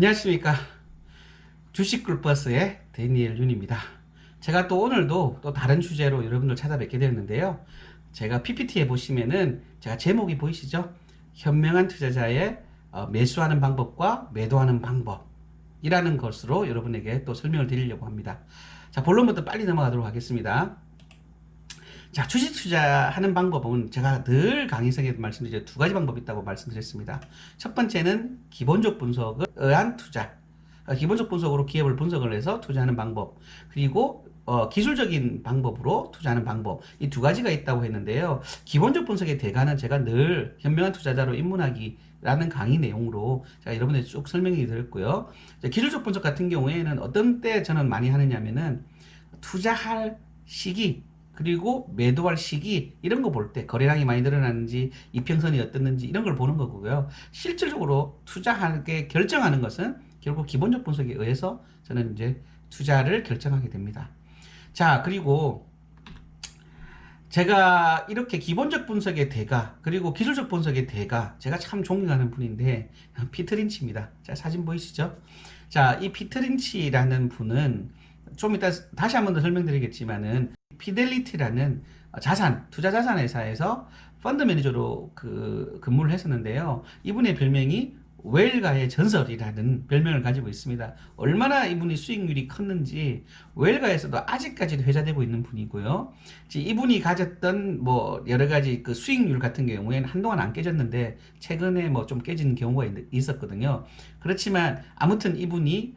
안녕하십니까. 주식꿀버스의 데니엘 윤입니다. 제가 또 오늘도 또 다른 주제로 여러분들 찾아뵙게 되었는데요. 제가 PPT에 보시면은 제가 제목이 보이시죠? 현명한 투자자의 매수하는 방법과 매도하는 방법이라는 것으로 여러분에게 또 설명을 드리려고 합니다. 자, 본론부터 빨리 넘어가도록 하겠습니다. 자, 주식 투자하는 방법은 제가 늘 강의석에 말씀드린 두 가지 방법이 있다고 말씀드렸습니다. 첫 번째는 기본적 분석을 의한 투자. 기본적 분석으로 기업을 분석을 해서 투자하는 방법. 그리고 기술적인 방법으로 투자하는 방법. 이 두 가지가 있다고 했는데요. 기본적 분석의 대가는 제가 늘 현명한 투자자로 입문하기라는 강의 내용으로 제가 여러분에게 쭉 설명해 드렸고요. 기술적 분석 같은 경우에는 어떤 때 저는 많이 하느냐면은 투자할 시기, 그리고 매도할 시기 이런 거 볼 때 거래량이 많이 늘어나는지 이평선이 어떻는지 이런 걸 보는 거고요. 실질적으로 투자하게 결정하는 것은 결국 기본적 분석에 의해서 저는 이제 투자를 결정하게 됩니다. 자, 그리고 제가 이렇게 기본적 분석의 대가 그리고 기술적 분석의 대가 제가 참 존경하는 분인데 피터 린치입니다. 자, 사진 보이시죠? 자, 이 피터 린치라는 분은 좀 이따 다시 한 번 더 설명드리겠지만은 피델리티라는 투자 자산 회사에서 펀드 매니저로 근무를 했었는데요. 이분의 별명이 웰가의 전설이라는 별명을 가지고 있습니다. 얼마나 이분이 수익률이 컸는지 웰가에서도 아직까지도 회자되고 있는 분이고요. 이분이 가졌던 뭐 여러 가지 그 수익률 같은 경우에는 한동안 안 깨졌는데 최근에 뭐 좀 깨진 경우가 있었거든요. 그렇지만 아무튼 이분이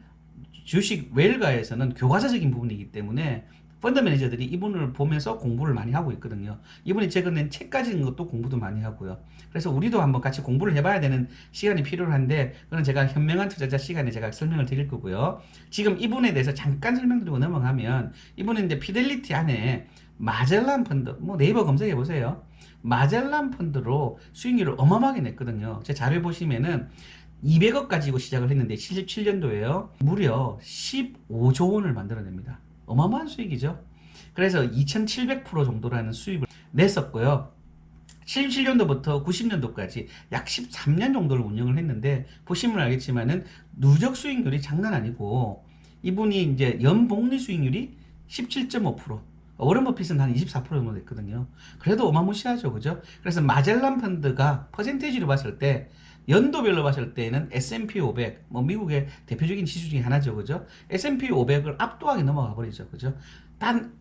주식 웰가에서는 교과서적인 부분이기 때문에 펀드 매니저들이 이분을 보면서 공부를 많이 하고 있거든요. 이분이 최근에 낸 책까지 있는 것도 공부도 많이 하고요. 그래서 우리도 한번 같이 공부를 해봐야 되는 시간이 필요한데 그건 제가 현명한 투자자 시간에 제가 설명을 드릴 거고요. 지금 이분에 대해서 잠깐 설명드리고 넘어가면 이분은 이제 피델리티 안에 마젤란 펀드, 뭐 네이버 검색해 보세요. 마젤란 펀드로 수익률을 어마어마하게 냈거든요. 제 자료 보시면은 200억 가지고 시작을 했는데 77년도에요. 무려 15조 원을 만들어냅니다. 어마어마한 수익이죠. 그래서 2700% 정도라는 수익을 냈었고요. 77년도부터 90년도까지 약 13년 정도를 운영을 했는데 보시면 알겠지만은 누적 수익률이 장난 아니고 이분이 이제 연복리 수익률이 17.5%, 워런 버핏은 한 24% 정도 됐거든요. 그래도 어마무시하죠, 그죠? 그래서 마젤란 펀드가 퍼센테이지로 봤을 때 연도별로 봤을 때는 S&P 500, 뭐 미국의 대표적인 지수 중에 하나죠, 그죠? S&P 500을 압도하게 넘어가 버리죠, 그죠? 단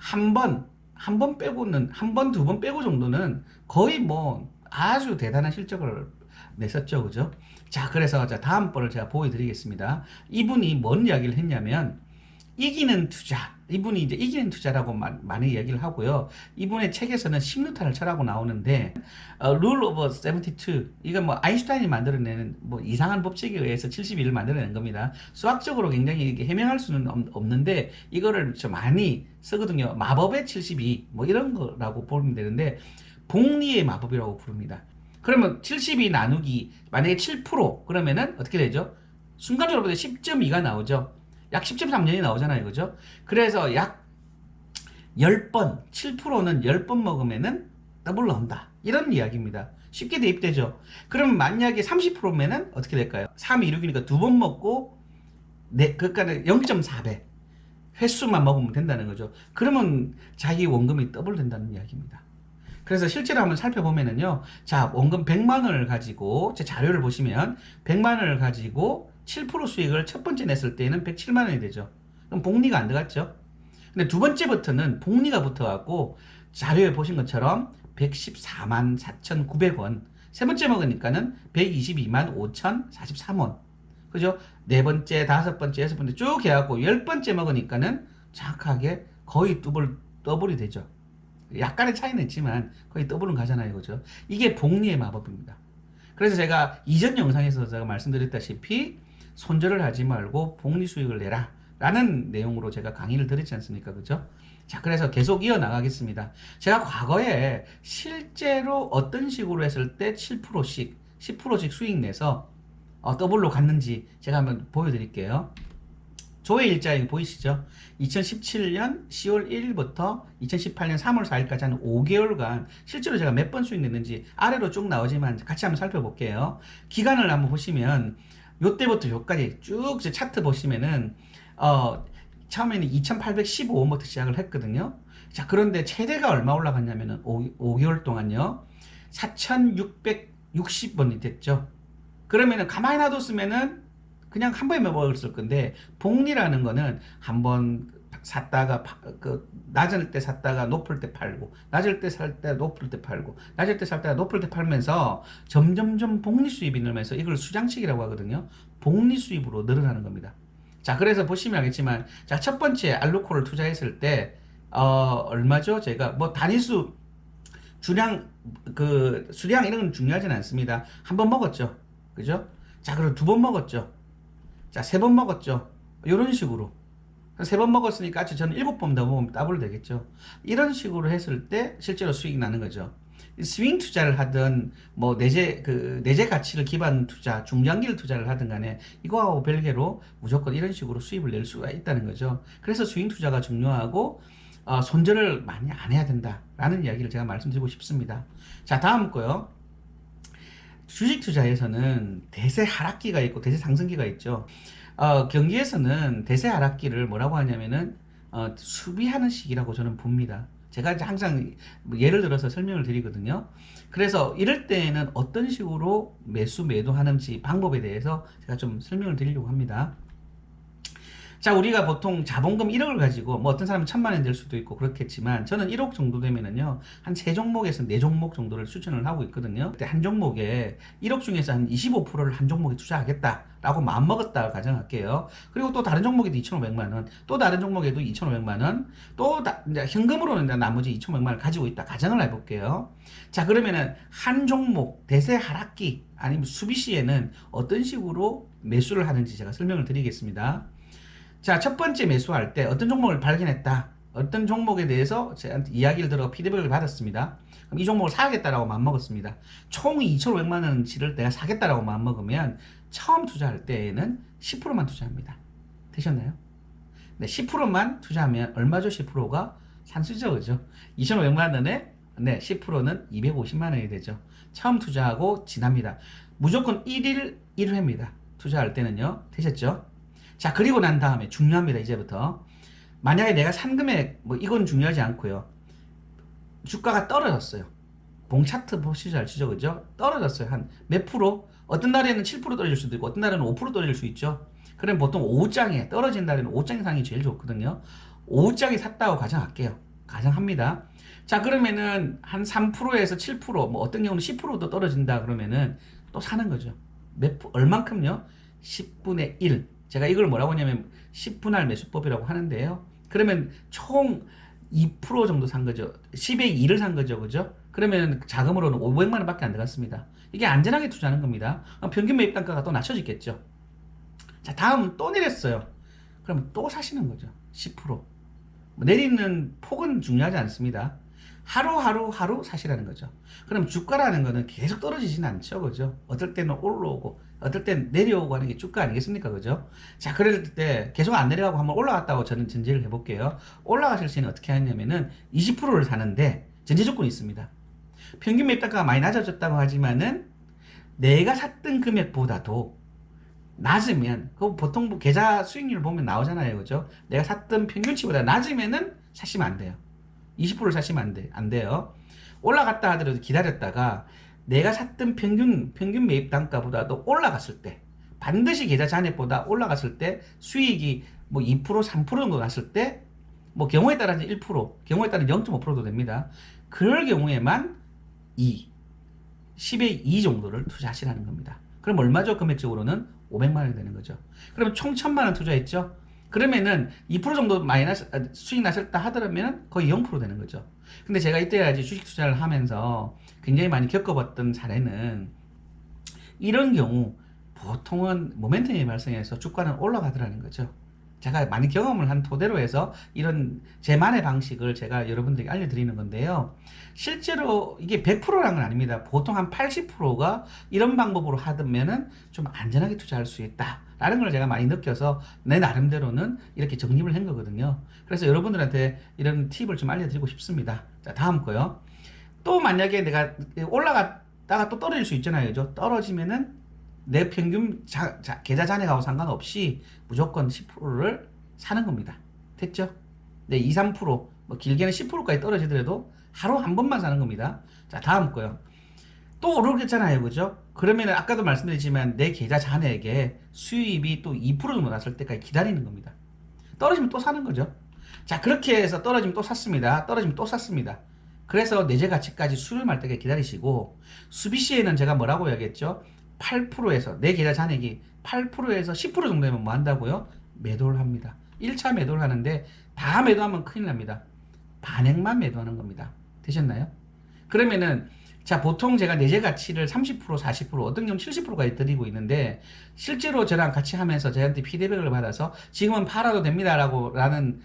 한 번 빼고는 한 번, 두 번 빼고 정도는 거의 뭐 아주 대단한 실적을 냈었죠, 그죠? 자, 그래서 다음 번을 제가 보여드리겠습니다. 이분이 뭔 이야기를 했냐면 이기는 투자. 이분이 이제 이기는 투자라고 많이 이야기를 하고요. 이분의 책에서는 10루타를 쳐라고 나오는데, Rule of 72. 이건 뭐 아인슈타인이 만들어내는 뭐 이상한 법칙에 의해서 71을 만들어낸 겁니다. 수학적으로 굉장히 해명할 수는 없는데, 이거를 좀 많이 쓰거든요. 마법의 72. 뭐 이런 거라고 보면 되는데, 복리의 마법이라고 부릅니다. 그러면 72 나누기, 만약에 7% 그러면은 어떻게 되죠? 순간적으로 10.2가 나오죠. 약 10.3년이 나오잖아요. 그죠? 그래서 약 10번, 7%는 10번 먹으면은 더블 나온다. 이런 이야기입니다. 쉽게 대입되죠? 그럼 만약에 30%면은 어떻게 될까요? 3, 2, 6이니까 두 번 먹고, 그러니까 0.4배. 횟수만 먹으면 된다는 거죠. 그러면 자기 원금이 더블 된다는 이야기입니다. 그래서 실제로 한번 살펴보면은요. 자, 원금 100만 원을 가지고, 제 자료를 보시면 100만 원을 가지고 7% 수익을 첫 번째 냈을 때는 107만 원이 되죠. 그럼 복리가 안 들어갔죠. 근데 두 번째부터는 복리가 붙어갖고 자료에 보신 것처럼 114만 4,900원. 세 번째 먹으니까는 122만 5,043원. 그죠? 네 번째, 다섯 번째, 여섯 번째 쭉 해갖고 열 번째 먹으니까는 정확하게 거의 더블이 되죠. 약간의 차이는 있지만 거의 더블은 가잖아요. 그죠? 이게 복리의 마법입니다. 그래서 제가 이전 영상에서 제가 말씀드렸다시피 손절을 하지 말고 복리 수익을 내라 라는 내용으로 제가 강의를 드렸지 않습니까? 그죠? 자, 그래서 계속 이어나가겠습니다. 제가 과거에 실제로 어떤 식으로 했을 때 7%씩 10%씩 수익 내서 더블로 갔는지 제가 한번 보여드릴게요. 조회 일자리 보이시죠? 2017년 10월 1일부터 2018년 3월 4일까지 한 5개월간 실제로 제가 몇 번 수익 냈는지 아래로 쭉 나오지만 같이 한번 살펴볼게요. 기간을 한번 보시면 요때부터 요까지 쭉 이제 차트 보시면은 처음에는 2815원부터 시작을 했거든요. 자, 그런데 최대가 얼마 올라갔냐면은 5개월 동안요. 4660원이 됐죠. 그러면은 가만히 놔뒀으면은 그냥 한 번에 먹었을 건데, 복리라는 거는 한번 샀다가 낮을 때 샀다가 높을 때 팔고, 낮을 때 살 때 높을 때 팔고, 낮을 때 살 때 높을 때 팔면서 점점점 복리 수입이 늘면서 이걸 수장치기라고 하거든요. 복리 수입으로 늘어나는 겁니다. 자, 그래서 보시면 알겠지만, 자, 첫 번째 알루코를 투자했을 때 얼마죠? 제가 뭐 단위수 주량 수량 이런 건 중요하진 않습니다. 한 번 먹었죠. 그죠? 자, 그리고 두 번 먹었죠. 자, 세 번 먹었죠. 이런 식으로. 세 번 먹었으니까 저는 7번 더 먹으면 더블 되겠죠. 이런 식으로 했을 때 실제로 수익이 나는 거죠. 스윙 투자를 하든 뭐 내재 가치를 기반 투자, 중장기를 투자를 하든 간에 이거하고 별개로 무조건 이런 식으로 수입을 낼 수가 있다는 거죠. 그래서 스윙 투자가 중요하고 손절을 많이 안 해야 된다라는 이야기를 제가 말씀드리고 싶습니다. 자, 다음 거요. 주식 투자에서는 대세 하락기가 있고 대세 상승기가 있죠. 경기에서는 대세 하락기를 뭐라고 하냐면은 수비하는 시기라고 저는 봅니다. 제가 항상 예를 들어서 설명을 드리거든요. 그래서 이럴 때에는 어떤 식으로 매도하는지 방법에 대해서 제가 좀 설명을 드리려고 합니다. 자, 우리가 보통 자본금 1억을 가지고 뭐 어떤 사람은 1000만 원 될 수도 있고 그렇겠지만, 저는 1억 정도 되면은요 한 3종목에서 4종목 정도를 추천을 하고 있거든요. 그때 한 종목에 1억 중에서 한 25%를 한 종목에 투자하겠다 라고 마음먹었다 가정할게요. 그리고 또 다른 종목에도 2,500만 원, 또 다른 종목에도 2,500만 원, 또 이제 현금으로는 이제 나머지 2,500만 원 가지고 있다 가정을 해볼게요. 자, 그러면은 한 종목 대세 하락기 아니면 수비 시에는 어떤 식으로 매수를 하는지 제가 설명을 드리겠습니다. 자, 첫 번째 매수할 때 어떤 종목을 발견했다, 어떤 종목에 대해서 제한테 이야기를 들어 피드백을 받았습니다. 그럼 이 종목을 사겠다라고 마음먹었습니다. 총 2,500만 원치를 내가 사겠다라고 마음먹으면 처음 투자할 때에는 10%만 투자합니다. 되셨나요? 네, 10%만 투자하면 얼마죠? 10%가 산수죠, 그죠? 2,500만 원에 10%는 250만 원이 되죠. 처음 투자하고 지납니다. 무조건 1일 1회입니다. 투자할 때는요. 되셨죠? 자, 그리고 난 다음에 중요합니다. 이제부터 만약에 내가 산 금액 뭐 이건 중요하지 않고요. 주가가 떨어졌어요. 봉차트 보시죠, 알죠, 그죠? 떨어졌어요. 한 몇 프로? 어떤 날에는 7% 떨어질 수도 있고 어떤 날에는 5% 떨어질 수 있죠. 그럼 보통 5장에 떨어진 날에는 5장 상이 제일 좋거든요. 5장에 샀다고 가정할게요. 가정합니다. 자, 그러면은 한 3%에서 7%, 뭐 어떤 경우는 10%도 떨어진다 그러면은 또 사는 거죠. 얼만큼요? 10분의 1. 제가 이걸 뭐라고 하냐면 10분할 매수법이라고 하는데요. 그러면 총 2% 정도 산 거죠. 10의 2를 산 거죠. 그죠? 그러면 자금으로는 500만 원 밖에 안 들어갔습니다. 이게 안전하게 투자하는 겁니다. 평균 매입 단가가 또 낮춰지겠죠. 자, 다음 또 내렸어요. 그럼 또 사시는 거죠. 10%. 내리는 폭은 중요하지 않습니다. 하루 사시라는 거죠. 그럼 주가라는 거는 계속 떨어지진 않죠. 그죠? 어떨 때는 올라오고, 어떨 때는 내려오고 하는 게 주가 아니겠습니까? 그죠? 자, 그럴 때 계속 안 내려가고 한번 올라갔다고 저는 전제를 해볼게요. 올라가실 때는 어떻게 하냐면은 20%를 사는데 전제 조건이 있습니다. 평균 매입 단가가 많이 낮아졌다고 하지만은 내가 샀던 금액보다도 낮으면, 그 보통 뭐 계좌 수익률 보면 나오잖아요. 그죠? 내가 샀던 평균치보다 낮으면은 사시면 안 돼요. 20%를 사시면 안 돼요. 올라갔다 하더라도 기다렸다가 내가 샀던 평균 매입 단가보다도 올라갔을 때, 반드시 계좌 잔액보다 올라갔을 때 수익이 뭐 2%, 3% 정도 났을 때, 뭐 경우에 따라서 1%, 경우에 따라 0.5%도 됩니다. 그럴 경우에만 10의 2 정도를 투자하시라는 겁니다. 그럼 얼마죠? 금액적으로는 500만 원이 되는 거죠. 그럼 총 1000만 원 투자했죠? 그러면은 2% 정도 마이너스 수익 나셨다 하더라면 거의 0% 되는 거죠. 근데 제가 이때까지 주식 투자를 하면서 굉장히 많이 겪어봤던 사례는, 이런 경우 보통은 모멘텀이 발생해서 주가는 올라가더라는 거죠. 제가 많이 경험을 한 토대로 해서 이런 제만의 방식을 제가 여러분들에게 알려드리는 건데요. 실제로 이게 100%라는 건 아닙니다. 보통 한 80%가 이런 방법으로 하면은 좀 안전하게 투자할 수 있다 라는 걸 제가 많이 느껴서 내 나름대로는 이렇게 정립을 한 거거든요. 그래서 여러분들한테 이런 팁을 좀 알려드리고 싶습니다. 자, 다음 거요. 또 만약에 내가 올라갔다가 또 떨어질 수 있잖아요. 그죠? 떨어지면은 내 평균 계좌 잔액하고 상관없이 무조건 10%를 사는 겁니다. 됐죠? 네, 2, 3%, 뭐 길게는 10%까지 떨어지더라도 하루 한 번만 사는 겁니다. 자, 다음 거요. 또 오르겠잖아요. 그죠? 그러면 아까도 말씀드렸지만 내 계좌 잔액에 수입이 또 2% 정도 났을 때까지 기다리는 겁니다. 떨어지면 또 사는 거죠. 자, 그렇게 해서 떨어지면 또 샀습니다. 떨어지면 또 샀습니다. 그래서 내재 가치까지 수렴할 때까지 기다리시고, 수비 시에는 제가 뭐라고 해야겠죠? 8%에서 내 계좌 잔액이 8%에서 10% 정도 되면 뭐 한다고요? 매도를 합니다. 1차 매도를 하는데 다 매도하면 큰일 납니다. 반액만 매도하는 겁니다. 되셨나요? 그러면은 자, 보통 제가 내재 가치를 30%, 40%, 어떤 경우 70%까지 드리고 있는데, 실제로 저랑 같이 하면서 저한테 피드백을 받아서 지금은 팔아도 됩니다라는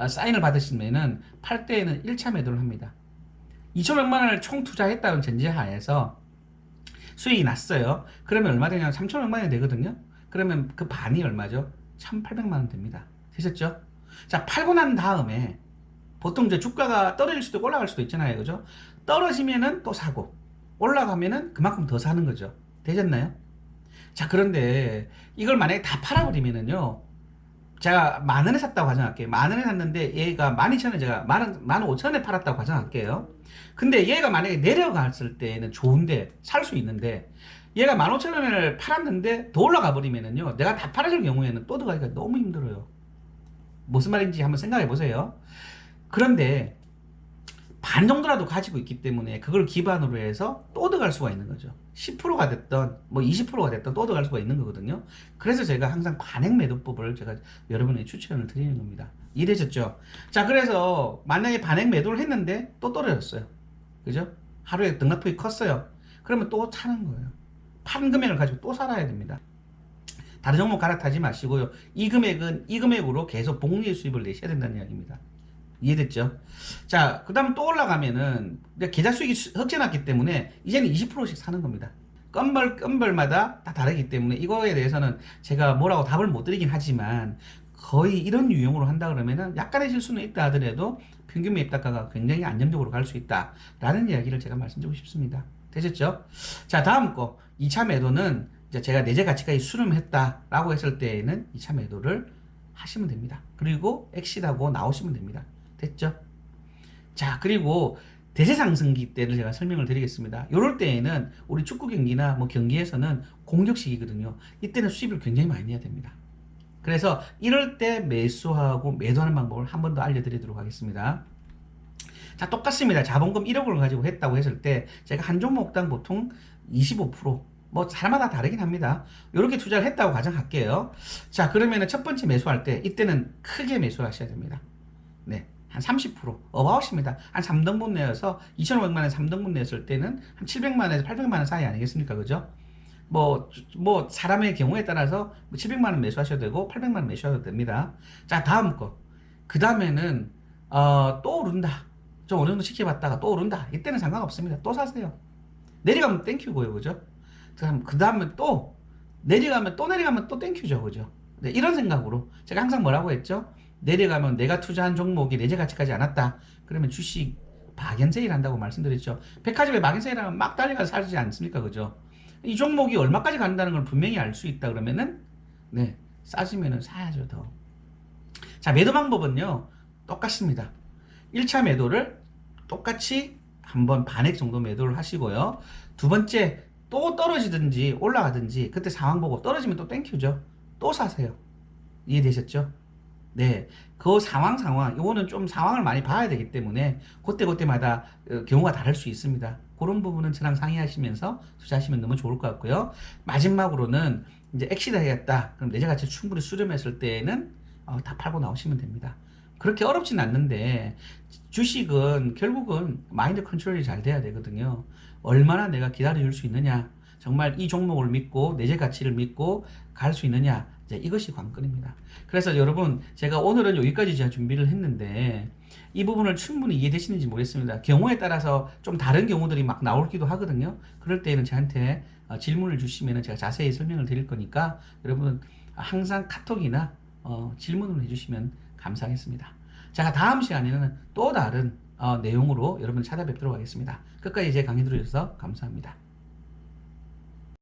사인을 받으시면은 팔 때에는 1차 매도를 합니다. 2,500만 원을 총 투자했다는 전제하에서 수익이 났어요. 그러면 얼마 되냐면 3,500만 원이 되거든요. 그러면 그 반이 얼마죠? 1,800만 원 됩니다. 되셨죠? 자, 팔고 난 다음에 보통 이제 주가가 떨어질 수도 있고 올라갈 수도 있잖아요. 그죠? 떨어지면은 또 사고, 올라가면은 그만큼 더 사는 거죠. 되셨나요? 자, 그런데 이걸 만약에 다 팔아버리면은요, 제가 10,000원에 샀다고 가정할게요. 10,000원에 샀는데 얘가 12,000원에 제가 15,000원에 팔았다고 가정할게요. 근데 얘가 만약에 내려갔을 때는 좋은데 살 수 있는데, 얘가 15,000원을 팔았는데 더 올라가 버리면은요, 내가 다 팔아줄 경우에는 또 들어가기가 너무 힘들어요. 무슨 말인지 한번 생각해 보세요. 그런데 반 정도라도 가지고 있기 때문에 그걸 기반으로 해서 또 들어갈 수가 있는 거죠. 10%가 됐던 뭐 20%가 됐던 또 들어갈 수가 있는 거거든요. 그래서 제가 항상 반액 매도법을 제가 여러분에게 추천을 드리는 겁니다. 이해되셨죠? 자, 그래서 만약에 반액 매도를 했는데 또 떨어졌어요. 그죠? 하루에 등락폭이 컸어요. 그러면 또 사는 거예요. 판 금액을 가지고 또 살아야 됩니다. 다른 종목 갈아타지 마시고요. 이 금액은 이 금액으로 계속 복리의 수입을 내셔야 된다는 이야기입니다. 이해됐죠? 자, 그 다음 또 올라가면은 계좌 수익이 흑제났기 때문에 이제는 20%씩 사는 겁니다. 건벌마다 다 다르기 때문에 이거에 대해서는 제가 뭐라고 답을 못 드리긴 하지만, 거의 이런 유형으로 한다 그러면은 약간의 실수는 있다 하더라도 평균 매입단가가 굉장히 안정적으로 갈 수 있다 라는 이야기를 제가 말씀드리고 싶습니다. 되셨죠? 자, 다음 거 2차 매도는 이제 제가 내재 가치까지 수렴했다 라고 했을 때에는 2차 매도를 하시면 됩니다. 그리고 엑시트하고 나오시면 됩니다. 됐죠? 자, 그리고 대세 상승기 때를 제가 설명을 드리겠습니다. 이럴 때에는 우리 축구 경기나 뭐 경기에서는 공격식이거든요. 이때는 수입을 굉장히 많이 내야 됩니다. 그래서 이럴 때 매수하고 매도하는 방법을 한 번 더 알려드리도록 하겠습니다. 자, 똑같습니다. 자본금 1억을 가지고 했다고 했을 때 제가 한 종목당 보통 25%, 뭐 사람마다 다르긴 합니다. 이렇게 투자를 했다고 가정할게요. 자, 그러면은 첫 번째 매수할 때 이때는 크게 매수를 하셔야 됩니다. 네. 한 30%, 어바웃입니다. 한 3등분 내어서 2,500만 원 3등분 내었을 때는 한 700만 원에서 800만 원 사이 아니겠습니까? 그죠? 뭐 사람의 경우에 따라서 700만 원 매수하셔도 되고 800만 원 매수하셔도 됩니다. 자, 다음 거. 그 다음에는 또 오른다. 좀 어느 정도 지켜봤다가 또 오른다. 이때는 상관없습니다. 또 사세요. 내려가면 땡큐고요. 그죠? 그 다음에 또 내려가면 또 땡큐죠. 그죠? 네, 이런 생각으로 제가 항상 뭐라고 했죠? 내려가면 내가 투자한 종목이 내재 가치까지 않았다. 그러면 주식 박연세일 한다고 말씀드렸죠. 백화점에 박연세일 하면 막 달려가서 사지 않습니까? 그죠? 이 종목이 얼마까지 간다는 걸 분명히 알 수 있다 그러면은, 네, 싸지면은 사야죠, 더. 자, 매도 방법은요, 똑같습니다. 1차 매도를 똑같이 한번 반액 정도 매도를 하시고요. 두 번째, 또 떨어지든지 올라가든지 그때 상황 보고 떨어지면 또 땡큐죠. 또 사세요. 이해되셨죠? 네, 그 상황, 이거는 좀 상황을 많이 봐야 되기 때문에 그때마다 경우가 다를 수 있습니다. 그런 부분은 저랑 상의하시면서 투자하시면 너무 좋을 것 같고요. 마지막으로는 이제 엑시트 해야겠다. 그럼 내재 가치 충분히 수렴했을 때에는 다 팔고 나오시면 됩니다. 그렇게 어렵진 않는데, 주식은 결국은 마인드 컨트롤이 잘 돼야 되거든요. 얼마나 내가 기다려줄 수 있느냐, 정말 이 종목을 믿고 내재 가치를 믿고 갈 수 있느냐, 이것이 관건입니다. 그래서 여러분, 제가 오늘은 여기까지 제가 준비를 했는데 이 부분을 충분히 이해되시는지 모르겠습니다. 경우에 따라서 좀 다른 경우들이 막 나오기도 하거든요. 그럴 때에는 저한테 질문을 주시면 제가 자세히 설명을 드릴 거니까 여러분 항상 카톡이나 질문을 해주시면 감사하겠습니다. 자, 다음 시간에는 또 다른 내용으로 여러분 찾아뵙도록 하겠습니다. 끝까지 제 강의 들어주셔서 감사합니다.